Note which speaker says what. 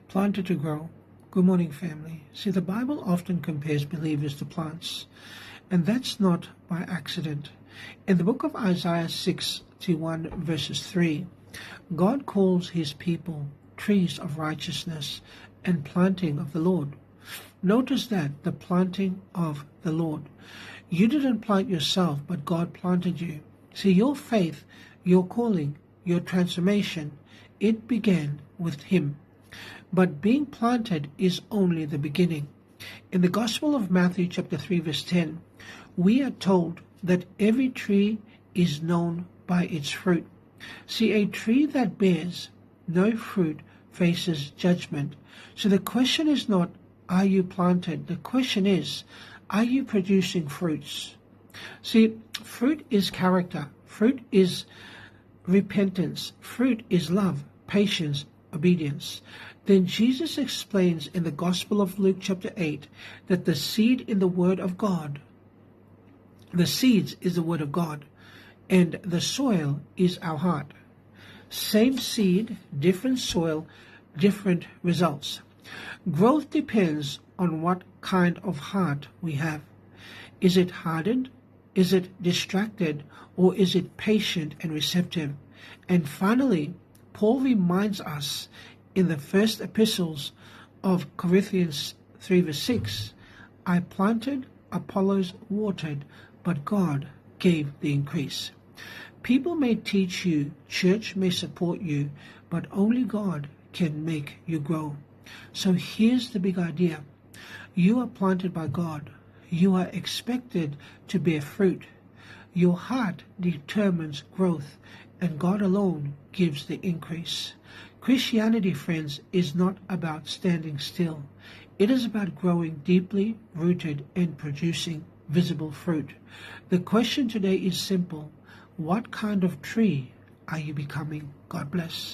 Speaker 1: Planted to grow. Good morning, family. See, the Bible often compares believers to plants, and that's not by accident. In the book of Isaiah 61, verses 3, God calls his people trees of righteousness and planting of the Lord. Notice that, the planting of the Lord. You didn't plant yourself, but God planted you. See, your faith, your calling, your transformation, it began with him. But being planted is only the beginning. In the Gospel of Matthew chapter 3 verse 10, we are told that every tree is known by its fruit. See, a tree that bears no fruit faces judgment. So the question is not, are you planted? The question is, are you producing fruits? See, fruit is character. Fruit is repentance. Fruit is love, patience, obedience. Then Jesus explains in the Gospel of Luke chapter 8 that the seed in the Word of God, the seeds is the Word of God, and the soil is our heart. Same seed, different soil, different results. Growth depends on what kind of heart we have. Is it hardened? Is it distracted? Or is it patient and receptive? And finally, Paul reminds us in the first epistles of Corinthians 3 verse 6, I planted, Apollos watered, but God gave the increase. People may teach you, church may support you, but only God can make you grow. So here's the big idea. You are planted by God. You are expected to bear fruit. Your heart determines growth, and God alone gives the increase. Christianity, friends, is not about standing still. It is about growing deeply rooted and producing visible fruit. The question today is simple. What kind of tree are you becoming? God bless.